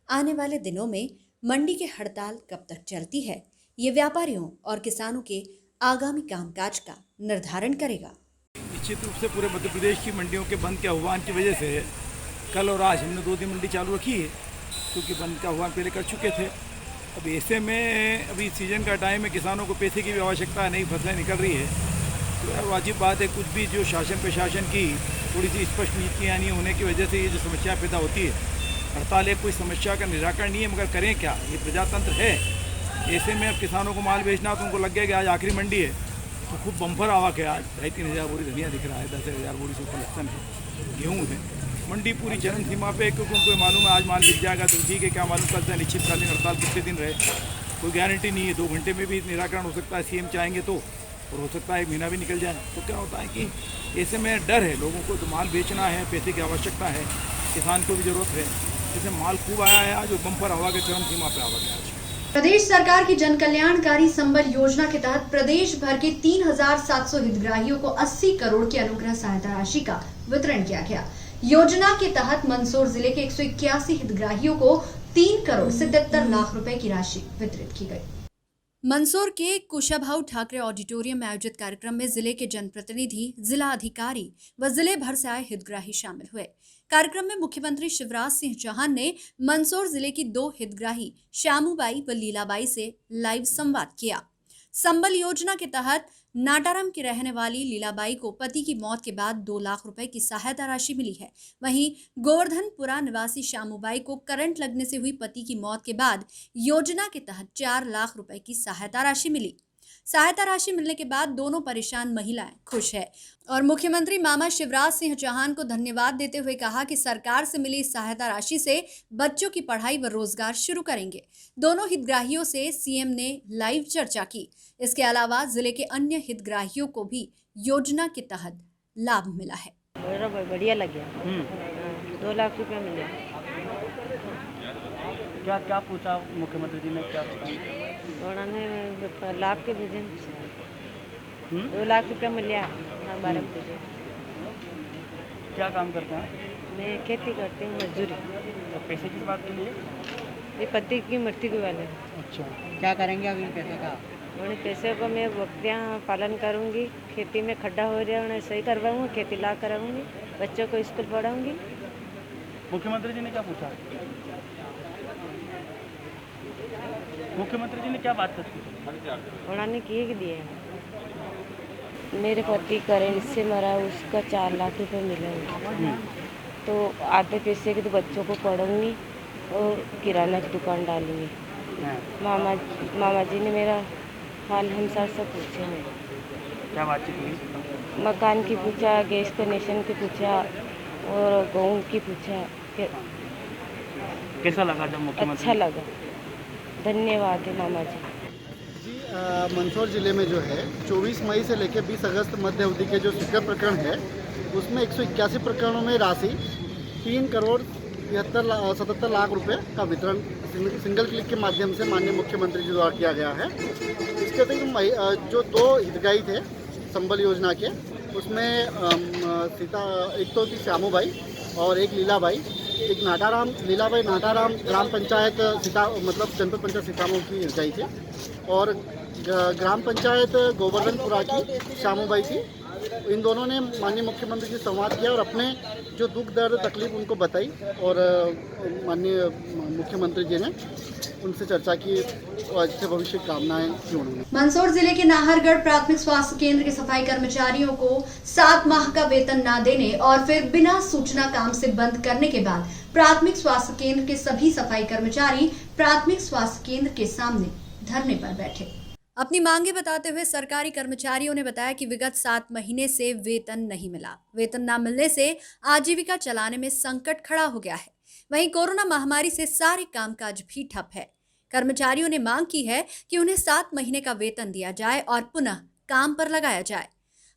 आने वाले दिनों में मंडी की हड़ताल कब तक चलती है, ये व्यापारियों और किसानों के आगामी कामकाज का निर्धारण करेगा। निश्चित रूप से पूरे मध्य प्रदेश की मंडियों के बंद के आह्वान की वजह से कल और आज हमने 2 दिन मंडी चालू रखी है, क्योंकि बंद का आह्वान पहले कर चुके थे। अब ऐसे में अभी सीजन का टाइम है, किसानों को पैसे की भी आवश्यकता है, नई फसलें निकल रही है, तो यार वाजिब बात है, कुछ भी जो शासन प्रशासन की थोड़ी सी स्पष्ट नीतियाँ नहीं होने की वजह से ये जो समस्या पैदा होती है। हड़ताल एक कोई समस्या का निराकरण नहीं है, मगर करें क्या, ये प्रजातंत्र है। ऐसे में अब किसानों को माल बेचना तो उनको लग गया कि आज आखिरी मंडी है, तो खूब बम्पर आवक है। आज 2,500 हज़ार बोरी धनिया दिख रहा है, 10,000 बोरी से ऊपर लहसुन है, गेहूँ है। मंडी पूरी चरम सीमा पे, क्योंकि उनको मालूम है आज माल बिक जाएगा तो ठीक है, क्या मालूम कल से अनिश्चितकालीन हड़ताल कितने दिन रहे, कोई गारंटी नहीं है। 2 घंटे में भी निराकरण हो सकता है, सीएम चाहेंगे तो, और हो सकता है 1 महीना भी निकल जाए। तो क्या होता है कि ऐसे में डर है लोगों को, तो माल बेचना है, पैसे की आवश्यकता है, किसान को भी ज़रूरत है। जैसे माल खूब आया है आज, बम्पर हवा के चरम सीमा पर आवा गया आज। प्रदेश सरकार की जन कल्याणकारी संबल योजना के तहत प्रदेश भर के 3,700 हितग्राहियों को 80 करोड़ की अनुग्रह सहायता राशि का वितरण किया गया। योजना के तहत मंदसौर जिले के 181 हितग्राहियों को 3 करोड़ 77 लाख रुपए की राशि वितरित की गई। मंदसौर के कुशाभाऊ ठाकरे ऑडिटोरियम में आयोजित कार्यक्रम में जिले के जनप्रतिनिधि, जिला अधिकारी व जिले भर से आए हितग्राही शामिल हुए। कार्यक्रम में मुख्यमंत्री शिवराज सिंह चौहान ने मंदसौर जिले की 2 हितग्राही श्यामूबाई व लीलाबाई से लाइव संवाद किया। संबल योजना के तहत नाटाराम की रहने वाली लीलाबाई को पति की मौत के बाद 2 लाख रुपए की सहायता राशि मिली है। वहीं गोवर्धनपुरा निवासी श्यामूबाई को करंट लगने से हुई पति की मौत के बाद योजना के तहत 4 लाख रुपए की सहायता राशि मिली। सहायता राशि मिलने के बाद दोनों परेशान महिलाएं खुश है और मुख्यमंत्री मामा शिवराज सिंह चौहान को धन्यवाद देते हुए कहा कि सरकार से मिली सहायता राशि से बच्चों की पढ़ाई व रोजगार शुरू करेंगे। दोनों हितग्राहियों से सीएम ने लाइव चर्चा की। इसके अलावा जिले के अन्य हितग्राहियों को भी योजना के तहत लाभ मिला है। बढ़िया लग गया, 2 लाख रुपया मिले। क्या क्या पूछा मुख्यमंत्री जी ने, क्या उन्होंने लाभ के भेजे 2 लाख रुपया मिला 12 बजे। क्या काम करते हैं? मैं खेती करती हूँ, मजदूरी। तो पैसे किस बात के लिए? ये पति की मृत्यु के वाले। अच्छा, क्या करेंगे अभी पैसे का? उन्हें पैसे को मैं बकरियाँ पालन करूँगी, खेती में खड्डा हो रहा है उन्हें सही करवाऊँगी, खेती ला कराऊँगी, बच्चों को स्कूल पढ़ाऊँगी। मुख्यमंत्री जी ने क्या पूछा? मुख्यमंत्री जी ने क्या बात की? उन्होंने किए कि दिए मेरे पति करंट से मरा, उसका 4 लाख रुपए मिले, तो आधे पैसे के तो बच्चों को पढ़ाऊँगी और किराना की दुकान डालूँगी। मामा जी ने मेरा हाल हमसार सब पूछे हैं। क्या बातचीत हुई? मकान की पूछा, गैस कनेक्शन की पूछा और गेहूँ की पूछा। कैसा लगा जब मुख्यमंत्री? अच्छा लगा, धन्यवाद है मामा जी। मंदसौर ज़िले में जो है 24 मई से लेकर 20 अगस्त मध्य अवधि के जो स्वीकृत प्रकरण है, उसमें 181 प्रकरणों में राशि 3 करोड़ 77 लाख रुपए का वितरण सिंगल क्लिक के माध्यम से माननीय मुख्यमंत्री जी द्वारा किया गया है। इसके अतिरिक्त जो 2 हितग्राही थे संबल योजना के, उसमें एक तो थी श्यामूबाई और एक लीलाबाई। एक नाटाराम, लीलाबाई नाटाराम ग्राम पंचायत जनपद पंचायत सीतामऊ की हितग्राही थी और ग्राम पंचायत गोवर्धनपुरा की श्यामूबाई थी इन दोनों ने माननीय मुख्यमंत्री से संवाद किया और अपने जो दुख दर्द तकलीफ उनको बताई और माननीय मुख्यमंत्री जी ने उनसे चर्चा की और अच्छे भविष्य की कामनाएं की उन्होंने। मंदसौर जिले के नाहरगढ़ प्राथमिक स्वास्थ्य केंद्र के सफाई कर्मचारियों को 7 माह का वेतन न देने और फिर बिना सूचना काम से बंद करने के बाद प्राथमिक स्वास्थ्य केंद्र के सभी सफाई कर्मचारी प्राथमिक स्वास्थ्य केंद्र के सामने धरने पर बैठे। अपनी मांगे बताते हुए सरकारी कर्मचारियों ने बताया कि विगत 7 महीने से वेतन नहीं मिला। वेतन न मिलने से आजीविका चलाने में संकट खड़ा हो गया है। वहीं कोरोना महामारी से सारे कामकाज भी ठप है। कर्मचारियों ने मांग की है कि उन्हें 7 महीने का वेतन दिया जाए और पुनः काम पर लगाया जाए।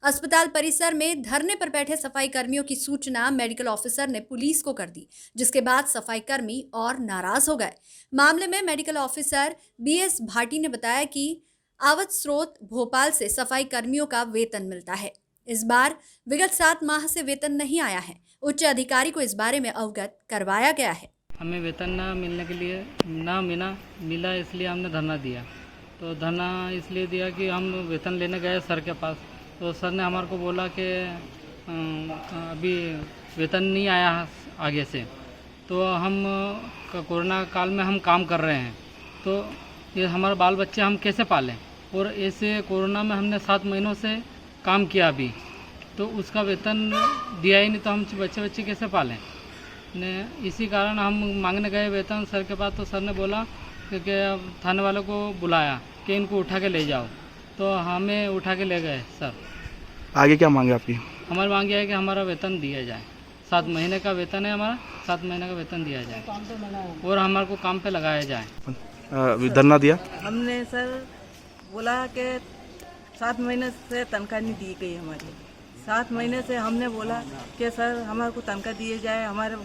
अस्पताल परिसर में धरने पर बैठे सफाई कर्मियों की सूचना मेडिकल ऑफिसर ने पुलिस को कर दी, जिसके बाद सफाई कर्मी और नाराज हो गए। मामले में मेडिकल ऑफिसर BS भाटी ने बताया कि आवत स्रोत भोपाल से सफाई कर्मियों का वेतन मिलता है। इस बार विगत 7 माह से वेतन नहीं आया है। उच्च अधिकारी को इस बारे में अवगत करवाया गया है। हमें वेतन न मिलने के लिए मिला इसलिए हमने धरना दिया। तो धरना इसलिए दिया कि हम वेतन लेने गए सर के पास, तो सर ने हमारे को बोला कि अभी वेतन नहीं आया आगे से, तो हम कोरोना काल में हम काम कर रहे हैं, तो ये हमारे बाल बच्चे हम कैसे पालें। और ऐसे कोरोना में हमने 7 महीनों से काम किया अभी, तो उसका वेतन दिया ही नहीं, तो हम बच्चे कैसे पालें ने। इसी कारण हम मांगने गए वेतन सर के पास, तो सर ने बोला कि थाने वालों को बुलाया कि इनको उठा के ले जाओ, तो हमें उठा के ले गए सर। आगे क्या मांगे आपकी? हमारी मांग यह है कि हमारा वेतन दिया जाए। 7 महीने का वेतन है हमारा, 7 महीने का वेतन दिया जाए और हमारे को काम पे लगाया जाए। धरना दिया हमने सर, बोला कि 7 महीने से तनख्वाह नहीं दी गई हमारी। 7 महीने से हमने बोला कि सर हमारे को तनख्वाह दिए जाए, हमारे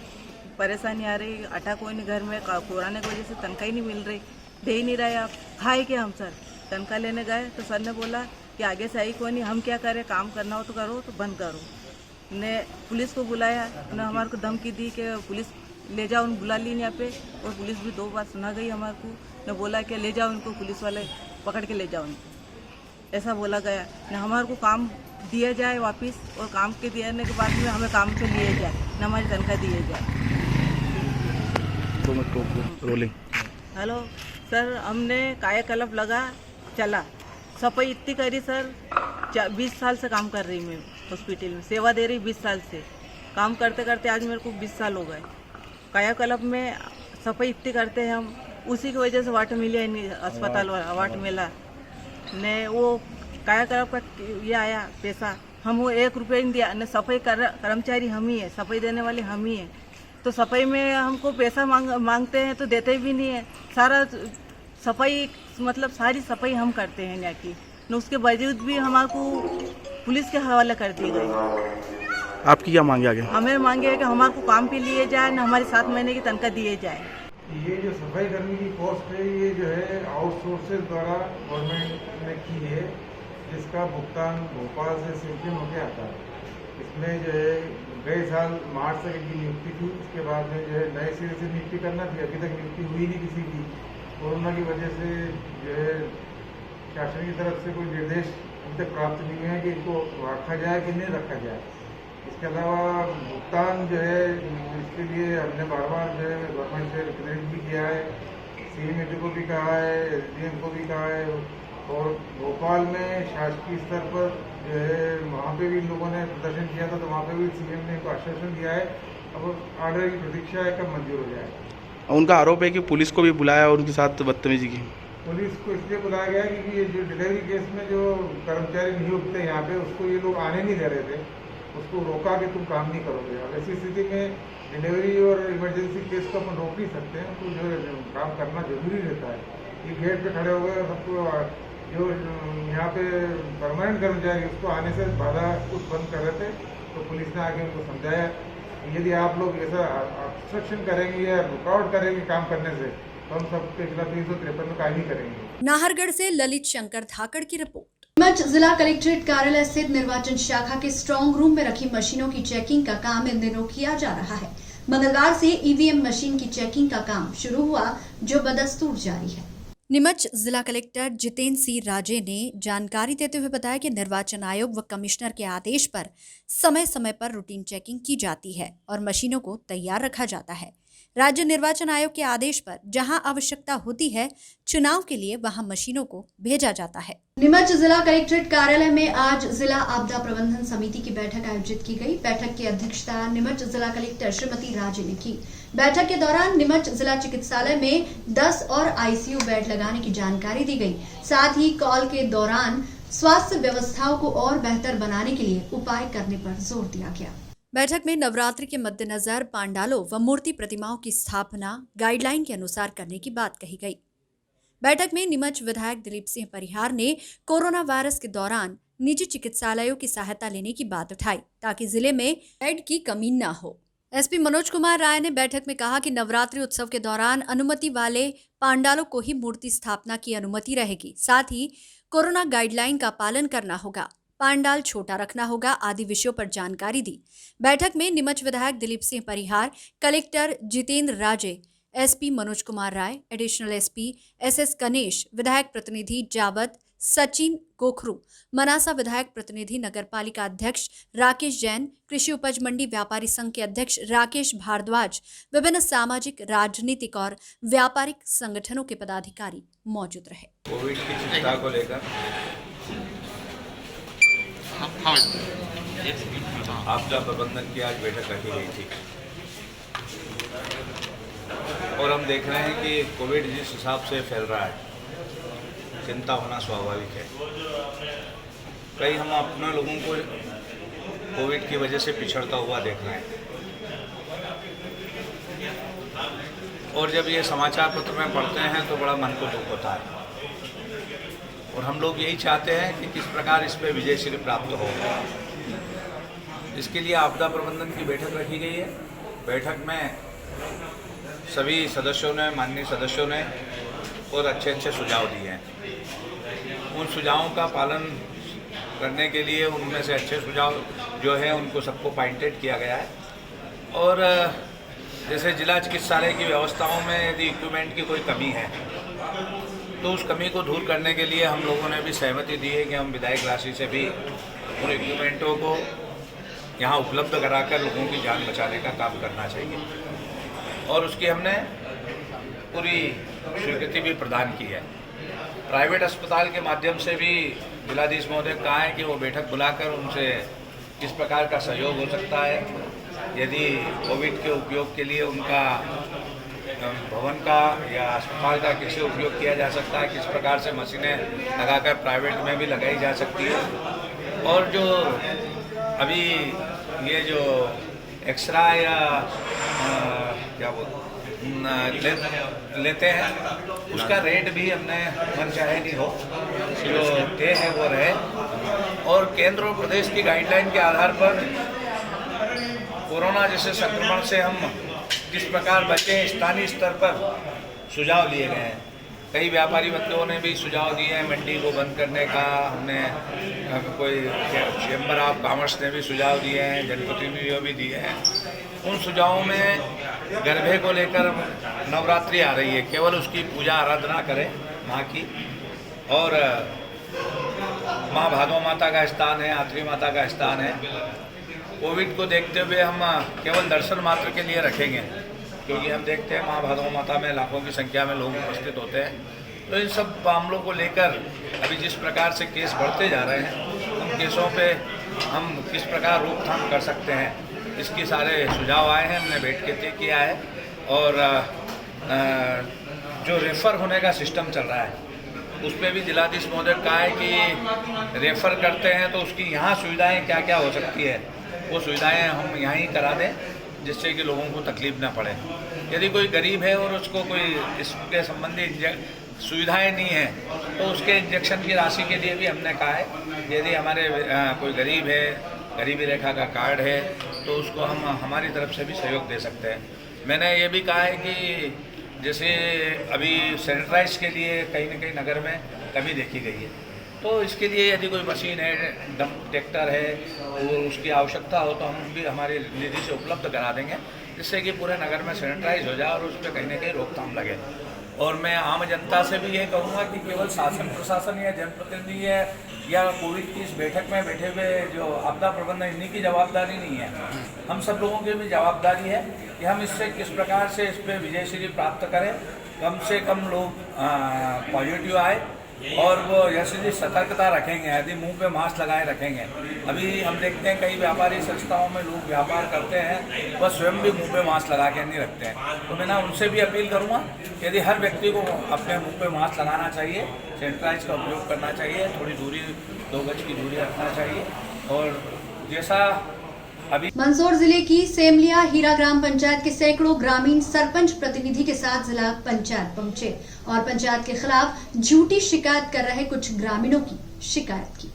परेशानी आ रही, आटा कोई नहीं घर में, कोरोना की वजह से तनख्वाह ही नहीं मिल रही, दे ही नहीं रहे आप, खाए क्या हम सर। तनख्वाह लेने गए तो सर ने बोला कि आगे से आई कोई नहीं, हम क्या करें, काम करना हो तो करो, तो बंद करो। ने पुलिस को बुलाया, उन्होंने हमारे को धमकी दी कि पुलिस ले जाओ, उन्हें बुला ली यहाँ पे, और पुलिस भी 2 बार सुना गई हमारे को। ने बोला कि ले जाओ उनको, पुलिस वाले पकड़ के ले जाओ उनको, ऐसा बोला गया। न हमारे को काम दिया जाए वापस, और काम के देने के बाद में हमें काम पे लिए जाए, न हमारी तनख्वाह दिए जाए। रोलिंग। हेलो सर, हमने कायाकल्प लगा चला, सफाई इतनी करी सर, 20 साल से काम कर रही मैं हॉस्पिटल में, सेवा दे रही 20 साल से। काम करते करते आज मेरे को 20 साल हो गए। कायाकल्प में सफाई इतनी करते हैं हम, उसी की वजह से वाट मिली नहीं, अस्पताल वाट मिला ने, वो कायाकल्प का ये आया पैसा, हम वो 1 रुपये नहीं दिया ने। सफाई कर्मचारी हम ही है, सफाई देने वाले हम ही है, तो सफाई में हमको पैसा मांगते हैं तो देते भी नहीं है। सारा सफाई मतलब सारी सफाई हम करते हैं यहाँ की, न उसके बावजूद भी हमारे को पुलिस के हवाले कर दी गई। आपकी क्या मांगे आगे? हमें मांगे है कि हमारे को काम पे लिए जाए, न हमारी 7 महीने की तनख्वाह दिए जाए। ये जो सफाई कर्मी की पोस्ट है, ये जो है आउटसोर्सेज द्वारा गवर्नमेंट ने की है, जिसका भुगतान भोपाल से सीएम होके आता है। इसमें जो है गए साल मार्च तक की नियुक्ति थी, उसके बाद में जो है नए सिरे से नियुक्ति करना थी, अभी तक नियुक्ति हुई नहीं किसी की। कोरोना की वजह से जो है शासन की तरफ से कोई निर्देश अभी तक प्राप्त नहीं हुए हैं कि इनको रखा जाए कि नहीं रखा जाए। इसके अलावा भुगतान जो है, इसके लिए हमने बार बार जो है गवर्नमेंट से रिप्रेजेंट भी किया है, CM को भी कहा है, SDM को भी कहा है, और भोपाल में शासकीय स्तर पर जो है वहाँ पे भी लोगों ने प्रदर्शन किया था, तो वहाँ पे भी CM ने को आश्वासन दिया है। अब ऑर्डर की प्रतीक्षा है कब मंजूर हो जाए। उनका आरोप है कि पुलिस को भी बुलाया और उनके साथ बदतमीजी की। पुलिस को इसलिए बुलाया गया क्योंकि ये जो डिलीवरी केस में जो कर्मचारी नियुक्त है यहाँ पे, उसको ये लोग आने नहीं दे रहे थे, उसको रोका कि तुम काम नहीं करोगे। अब ऐसी स्थिति में डिलीवरी और इमरजेंसी केस को अपन रोक नहीं सकते हैं, तो जो काम करना जरूरी रहता है। ये गेट पे खड़े हो गए, सबको जो यहाँ पे परमानेंट कर्मचारी उसको आने से बाधा कुछ बंद कर रहे थे, तो पुलिस ने आगे उनको समझाया यदि आप लोग ऐसा ऑब्स्ट्रक्शन करेंगे या रुकावट करेंगे काम करने से, तो हम सबके खिलाफ 353 में कार्रवाई करेंगे। नाहरगढ़ से ललित शंकर धाकड़ की रिपोर्ट। नीमच जिला कलेक्ट्रेट कार्यालय स्थित निर्वाचन शाखा के स्ट्रांग रूम में रखी मशीनों की चेकिंग का काम इन दिनों किया जा रहा है। मंगलवार से EVM मशीन की चेकिंग का काम शुरू हुआ, जो बदस्तूर जारी है। नीमच जिला कलेक्टर जितेंद्र सिंह राजे ने जानकारी देते हुए बताया कि निर्वाचन आयोग व कमिश्नर के आदेश पर समय समय पर रूटीन चेकिंग की जाती है और मशीनों को तैयार रखा जाता है। राज्य निर्वाचन आयोग के आदेश पर जहां आवश्यकता होती है चुनाव के लिए वहां मशीनों को भेजा जाता है। नीमच जिला कलेक्ट्रेट कार्यालय में आज जिला आपदा प्रबंधन समिति की बैठक आयोजित की गई। बैठक की अध्यक्षता नीमच जिला कलेक्टर श्रीमती राजे ने की। बैठक के दौरान नीमच जिला चिकित्सालय में 10 और आईसीयू बेड लगाने की जानकारी दी गई। साथ ही कॉल के दौरान स्वास्थ्य व्यवस्थाओं को और बेहतर बनाने के लिए उपाय करने पर जोर दिया गया। बैठक में नवरात्रि के मद्देनजर पांडालों व मूर्ति प्रतिमाओं की स्थापना गाइडलाइन के अनुसार करने की बात कही गई। बैठक में नीमच विधायक दिलीप सिंह परिहार ने कोरोना वायरस के दौरान निजी चिकित्सालयों की सहायता लेने की बात उठाई ताकि जिले में बेड की कमी न हो। एसपी मनोज कुमार राय ने बैठक में कहा कि नवरात्रि उत्सव के दौरान अनुमति वाले पांडालों को ही मूर्ति स्थापना की अनुमति रहेगी। साथ ही कोरोना गाइडलाइन का पालन करना होगा, पांडाल छोटा रखना होगा आदि विषयों पर जानकारी दी। बैठक में नीमच विधायक दिलीप सिंह परिहार, कलेक्टर जितेंद्र राजे, SP Manoj Kumar Rai, additional SP SS Ganesh, विधायक प्रतिनिधि जावत, सचिन गोखरू, मनासा विधायक प्रतिनिधि नगरपालिका अध्यक्ष राकेश जैन, कृषि उपज मंडी व्यापारी संघ के अध्यक्ष राकेश भारद्वाज, विभिन्न सामाजिक, राजनीतिक और व्यापारिक संगठनों के पदाधिकारी मौजूद रहे। कोविड की चिंता को लेकर आपदा प्रबंधन की आज बैठक रखी गई थी और हम देख रहे हैं कि कोविड जिस हिसाब से फैल रहा है, चिंता होना स्वाभाविक है। कई हम अपने लोगों को कोविड की वजह से पिछड़ता हुआ देख रहे हैं और जब ये समाचार पत्र में पढ़ते हैं तो बड़ा मन को दुख होता है और हम लोग यही चाहते हैं कि किस प्रकार इस पर विजय श्री प्राप्त हो। इसके लिए आपदा प्रबंधन की बैठक रखी गई है। बैठक में सभी सदस्यों ने, माननीय सदस्यों ने और अच्छे सुझाव दिए हैं। उन सुझावों का पालन करने के लिए उनमें से अच्छे सुझाव जो है उनको सबको पॉइंटेड किया गया है और जैसे जिला चिकित्सालय की व्यवस्थाओं में यदि इक्विपमेंट की कोई कमी है तो उस कमी को दूर करने के लिए हम लोगों ने भी सहमति दी है कि हम विधायक राशि से भी उन इक्विपमेंटों को यहाँ उपलब्ध कराकर लोगों की जान बचाने का काम करना चाहिए और उसकी हमने पूरी स्वीकृति भी प्रदान की है। प्राइवेट अस्पताल के माध्यम से भी जिलाधीश महोदय कहा है कि वो बैठक बुलाकर उनसे किस प्रकार का सहयोग हो सकता है, यदि कोविड के उपयोग के लिए उनका भवन का या अस्पताल का कैसे उपयोग किया जा सकता है, किस प्रकार से मशीनें लगाकर प्राइवेट में भी लगाई जा सकती है और जो अभी ये जो एक्सरा या क्या लेते हैं उसका रेट भी हमने मनचाहे नहीं हो, जो तय है वो रहे और केंद्र और प्रदेश की गाइडलाइन के आधार पर कोरोना जैसे संक्रमण से हम किस प्रकार बचें, स्थानीय स्तर पर सुझाव लिए गए हैं। कई व्यापारी मित्रों ने भी सुझाव दिए हैं मंडी को बंद करने का, हमने कोई चैम्बर ऑफ कॉमर्स ने भी सुझाव दिए हैं, जनप्रतिनिधियों भी दिए हैं। उन सुझावों में गरबे को लेकर नवरात्रि आ रही है, केवल उसकी पूजा आराधना करें माँ की और माँ भादो माता का स्थान है, आत्री माता का स्थान है। कोविड को देखते हुए हम केवल दर्शन मात्र के लिए रखेंगे क्योंकि हम देखते हैं माँ भादो माता में लाखों की संख्या में लोग उपस्थित होते हैं। तो इन सब मामलों को लेकर अभी जिस प्रकार से केस बढ़ते जा रहे हैं उन केसों पे हम किस प्रकार रोकथाम कर सकते हैं, इसके सारे सुझाव आए हैं, हमने बैठ के तय किया है और जो रेफ़र होने का सिस्टम चल रहा है उस पर भी जिलाधीश महोदय कहा है कि रेफ़र करते हैं तो उसकी यहाँ सुविधाएं क्या क्या हो सकती है, वो सुविधाएं हम यहाँ ही करा दें जिससे कि लोगों को तकलीफ ना पड़े। यदि कोई गरीब है और उसको कोई इसके संबंधी सुविधाएं नहीं हैं तो उसके इंजेक्शन की राशि के लिए भी हमने कहा है यदि हमारे कोई गरीब है, गरीबी रेखा का कार्ड है तो उसको हम हमारी तरफ से भी सहयोग दे सकते हैं। मैंने ये भी कहा है कि जैसे अभी सैनिटाइज के लिए कहीं न कहीं नगर में कमी देखी गई है तो इसके लिए यदि कोई मशीन है, डंप ट्रैक्टर है, वो उसकी आवश्यकता हो तो हम भी हमारी निधि से उपलब्ध करा देंगे जिससे कि पूरे नगर में सैनिटाइज हो जाए और उस पर कहीं न कहीं रोकथाम लगे। और मैं आम जनता से भी ये कहूँगा कि केवल शासन प्रशासन या जनप्रतिनिधि है या कोविड की इस बैठक में बैठे हुए जो आपदा प्रबंधन, इन्हीं की जवाबदारी नहीं है, हम सब लोगों की भी जवाबदारी है कि हम इससे किस प्रकार से इस पर विजयश्री प्राप्त करें, कम से कम लोग पॉजिटिव आए और वो जैसे सतर्कता रखेंगे, यदि मुंह पे मास्क लगाए रखेंगे। अभी हम देखते हैं कई व्यापारी संस्थाओं में लोग व्यापार करते हैं, वह स्वयं भी मुंह पे मास्क लगा के नहीं रखते हैं। तो मैं ना उनसे भी अपील करूंगा कि यदि हर व्यक्ति को अपने मुंह पे मास्क लगाना चाहिए, सैनिटाइज का उपयोग करना चाहिए, थोड़ी दूरी 2 गज की दूरी रखना चाहिए। और जैसा अभी मंदसौर जिले की सेमलिया हीरा ग्राम पंचायत के सैकड़ों ग्रामीण सरपंच प्रतिनिधि के साथ जिला पंचायत पहुंचे और पंचायत के खिलाफ झूठी शिकायत कर रहे कुछ ग्रामीणों की शिकायत की।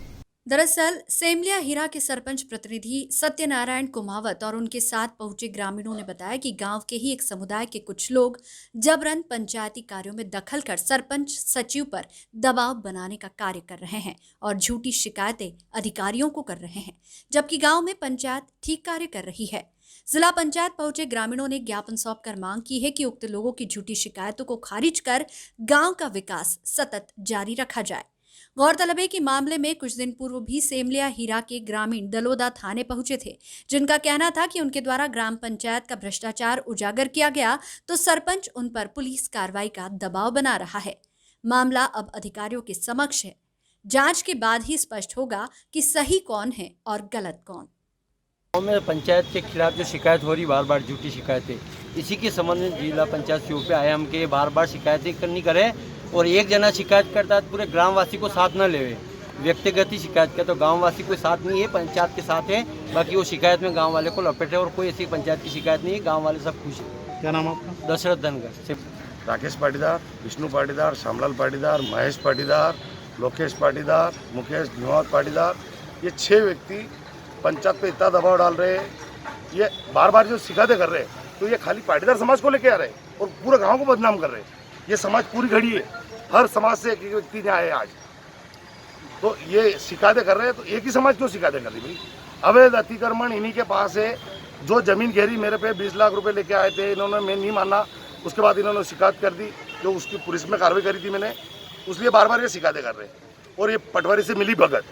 दरअसल सेमलिया हीरा के सरपंच प्रतिनिधि सत्यनारायण कुमावत और उनके साथ पहुंचे ग्रामीणों ने बताया कि गांव के ही एक समुदाय के कुछ लोग जबरन पंचायती कार्यों में दखल कर सरपंच सचिव पर दबाव बनाने का कार्य कर रहे हैं और झूठी शिकायतें अधिकारियों को कर रहे हैं, जबकि गांव में पंचायत ठीक कार्य कर रही है। जिला पंचायत पहुंचे ग्रामीणों ने ज्ञापन सौंपकर मांग की है कि उक्त लोगों की झूठी शिकायतों को खारिज कर गांव का विकास सतत जारी रखा जाए। गौरतलब है कि मामले में कुछ दिन पूर्व भी सेमलिया हीरा के ग्रामीण दलोदा थाने पहुंचे थे, जिनका कहना था कि उनके द्वारा ग्राम पंचायत का भ्रष्टाचार उजागर किया गया तो सरपंच उन पर पुलिस कार्रवाई का दबाव बना रहा है। मामला अब अधिकारियों के समक्ष है। जांच के बाद ही स्पष्ट होगा कि सही कौन है और गलत कौन। गाँव में पंचायत के खिलाफ जो शिकायत हो रही, बार बार झूठी शिकायतें, इसी के संबंध में जिला पंचायत सीओ पे आए हम के बार बार शिकायतें नहीं करें और एक जना शिकायत करता है पूरे ग्रामवासी को साथ न लेवे, व्यक्तिगत ही शिकायत का तो गांववासी कोई साथ नहीं है, पंचायत के साथ है, बाकी वो शिकायत में गांव वाले को लपेटे और कोई ऐसी पंचायत की शिकायत नहीं है, गांव वाले सब खुश है। क्या नाम आपका? दशरथ धनगर। राकेश पाटीदार, विष्णु पाटीदार, श्यामलाल पाटीदार, महेश पाटीदार, लोकेश पाटीदार, मुकेश भिवात पाटीदार, ये 6 व्यक्ति पंचायत पे इतना दबाव डाल रहे हैं, ये बार बार जो शिकायतें कर रहे हैं, तो ये खाली पाटीदार समाज को लेके आ रहे हैं और पूरे गांव को बदनाम कर रहे हैं। ये समाज पूरी घड़ी है, हर समाज से एक व्यक्ति ने आए आज, तो ये शिकायतें कर रहे हैं, तो एक ही समाज क्यों शिकायतें कर रही भाई? अवैध अतिक्रमण इन्हीं के पास है। जो जमीन घेरी मेरे पे 20 लाख रुपए लेके आए थे, इन्होंने मैं नहीं माना, उसके बाद इन्होंने शिकायत कर दी, जो उसकी पुलिस में कार्रवाई करी थी मैंने, उसलिए बार बार ये शिकायतें कर रहे हैं। और ये पटवारी से मिली भगत,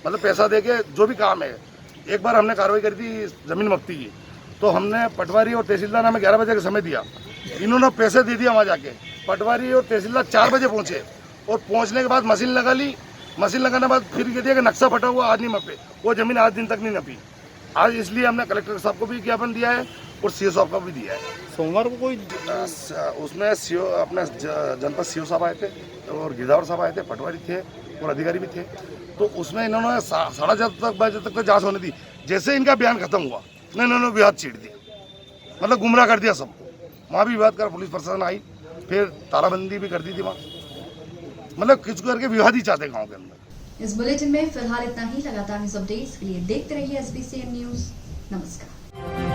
मतलब पैसा दे के जो भी काम है। एक बार हमने कार्रवाई करी थी जमीन मफ्ती की, तो हमने पटवारी और तहसीलदार हमें 11 बजे का समय दिया, इन्होंने पैसे दे दिया वहाँ जाके। पटवारी और तहसीलदार 4 बजे पहुँचे और पहुँचने के बाद मशीन लगा ली, मशीन लगाने के बाद फिर कह दिया कि नक्शा फटा हुआ आज नहीं नपे, वो ज़मीन आज दिन तक नहीं नपी। आज इसलिए हमने कलेक्टर साहब को भी ज्ञापन दिया है और सीओ साहब को भी दिया है। सोमवार को कोई उसमें सीओ अपने जनपद सीओ साहब आए थे और गिरदावर साहब आए थे, पटवारी थे और अधिकारी भी थे, तो उसमें इन्होंने 7:30 बजे तक जाँच होने दी। जैसे इनका बयान खत्म हुआ ना इन्होंने विवाद छीड़ दिया, मतलब गुमराह कर दिया सबको। वहाँ भी विवाद कर पुलिस प्रशासन आई, फिर तालाबंदी भी कर दी थी वहाँ, मतलब कुछ करके विवाद ही चाहते गाँव के अंदर। इस बुलेटिन में फिलहाल इतना ही। लगातार न्यूज अपडेट्स के लिए देखते रहिए SBCN न्यूज। नमस्कार।